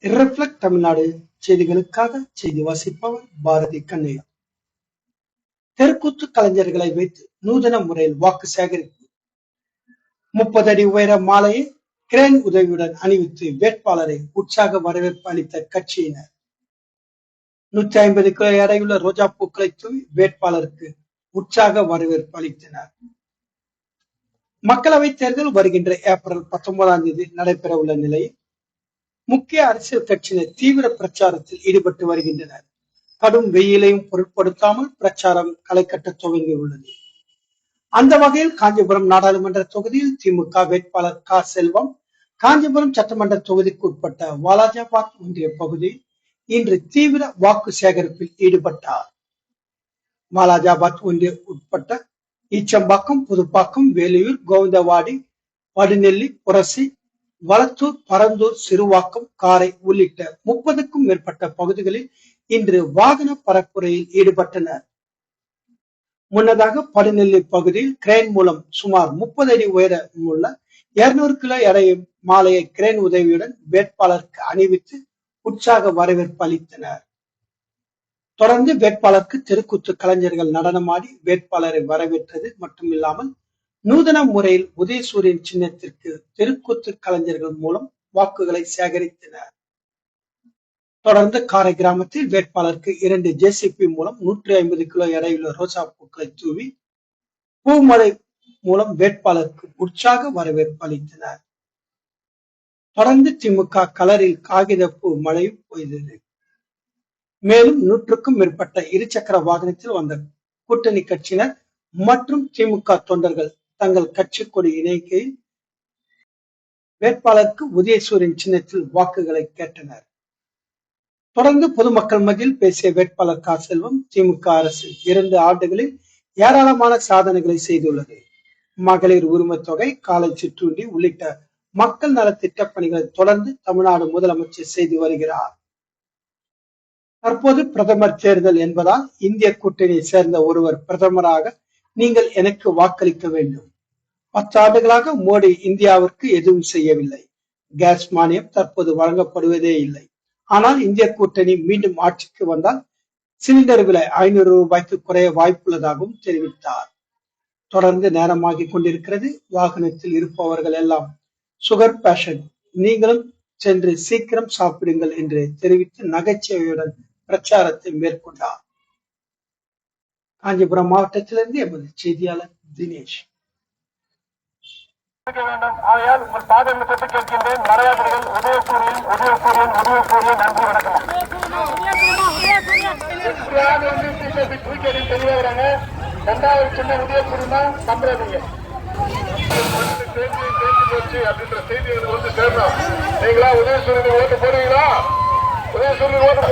Reflect Tamil Nadu செய்திகளுக்காக செய்தி வாசிப்பவர் பாரதி கண்ணையா. தெருக்கூத்து கலைஞர்களை வைத்து நூதன முறையில் வாக்கு சேகரிப்பு. 30 அடி உயர மாலையை கிரேன் உதவியுடன் அணிவித்து வேட்பாளரை உற்சாக வரவேற்பு அளித்த கட்சியினர். 150 கிலோ எடையுள்ள ரோஜா பூக்களை தூவி வேட்பாளருக்கு உற்சாக வரவேற்பு அளித்தனர். மக்களவை தேர்தல் வருகின்ற ஏப்ரல் 19ஆம் தேதி நடைபெற உள்ள நிலையில் முக்கிய அரசியல் கட்சியினர் தீவிர பிரச்சாரத்தில் ஈடுபட்டு வருகின்றனர். கடும் வெயிலையும் பொருட்படுத்தாமல் பிரச்சாரம் களை கட்ட துவங்கியுள்ளது. அந்த வகையில் காஞ்சிபுரம் நாடாளுமன்ற தொகுதியில் திமுக வேட்பாளர் க. செல்வம் காஞ்சிபுரம் சட்டமன்ற தொகுதிக்கு உட்பட்ட வாலாஜாபாத் ஒன்றிய பகுதியில் இன்று தீவிர வாக்கு சேகரிப்பில் ஈடுபட்டார். வாலாஜாபாத் ஒன்றிய உட்பட்ட ஈச்சம்பாக்கம், புதுப்பாக்கம், வேலியூர், கோவிந்தவாடி, வடுநெல்லி, புரசி, வளத்தூர், பரந்தூர், சிறுவாக்கம், காரை உள்ளிட்ட 30க்கும் மேற்பட்ட பகுதிகளில் இன்று வாகன பரப்புரையில் ஈடுபட்டனர். முன்னதாக படுநெல்லி பகுதியில் கிரேன் மூலம் சுமார் 30 அடி உயரம் உள்ள 200 கிலோ எடை மாலையை கிரேன் உதவியுடன் வேட்பாளருக்கு அணிவித்து உற்சாக வரவேற்பு அளித்தனர். தொடர்ந்து வேட்பாளருக்கு தெருக்கூத்து கலைஞர்கள் நடனமாடி வேட்பாளரை வரவேற்றது மட்டுமில்லாமல் நூதன முறையில் உதயசூரியன் சின்னத்திற்கு தெருக்கூத்து கலைஞர்கள் மூலம் வாக்குகளை சேகரித்தனர். தொடர்ந்து காரை கிராமத்தில் வேட்பாளருக்கு 2 ஜேசிபி மூலம் 150 கிலோ எடையுள்ள ரோஜா பூக்களை தூவி பூமழை மூலம் வேட்பாளருக்கு உற்சாக வரவேற்பு அளித்தனர். தொடர்ந்து திமுக கலரில் காகித பூ மழை பெய்தது. மேலும் 100க்கும் மேற்பட்ட இருசக்கர வாகனத்தில் வந்த கூட்டணி கட்சியினர் மற்றும் திமுக தொண்டர்கள் தங்கள் கட்சி கொடி இணைக்கையில் வேட்பாளருக்கு உதயசூரியன் சின்னத்தில் வாக்குகளை கேட்டனர். தொடர்ந்து பொதுமக்கள் மத்தியில் பேசிய வேட்பாளர் க. செல்வம், திமுக அரசு 2 ஆண்டுகளில் ஏராளமான சாதனைகளை செய்துள்ளது. மகளிர் உரிமை தொகை, காலை சிற்றுண்டி உள்ளிட்ட மக்கள் நல திட்ட பணிகளை தொடர்ந்து தமிழ்நாடு முதலமைச்சர் செய்து வருகிறார். தற்போது பிரதமர் தேர்தல் என்பதால் இந்திய கூட்டணியை சேர்ந்த ஒருவர் பிரதமராக நீங்கள் எனக்கு வாக்களிக்க வேண்டும். 10 ஆண்டுகளாக மோடி இந்தியாவிற்கு எதுவும் செய்யவில்லை. கேஸ் மானியம் தற்போது வழங்கப்படுவதே இல்லை. ஆனால் இந்திய கூட்டணி மீண்டும் ஆட்சிக்கு வந்தால் சிலிண்டர் விலை 500 ரூபாய்க்கு குறைய வாய்ப்புள்ளதாகவும் தெரிவித்தார். தொடர்ந்து நேரமாகிக் கொண்டிருக்கிறது. வாகனத்தில் இருப்பவர்கள் எல்லாம் சுகர் பேஷண்ட், நீங்களும் சென்று சீக்கிரம் சாப்பிடுங்கள் என்று தெரிவித்து நகைச்சுவையுடன் பிரச்சாரத்தை மேற்கொண்டார். காஞ்சிபுரம் மாவட்டத்திலிருந்து எமது செய்தியாளர் தினேஷ். வேண்டும். ஆகையால் உங்கள் பாதங்களை பற்றி கேட்கின்றேன். மறையாதவர்கள் உதயசூரியன் உதயசூரியன் உதயசூரியன். நன்றி, வணக்கம். தெளிவா வராங்க. 2வது சின்ன உதயசூரியன் தான் நம்புறீங்க போச்சு அப்படின்ற செய்தி வந்து சேரணும். நீங்களா உதயசூரியன் ஓட்டு போடுவீங்களா? உதயசூரியன் ஓட்டு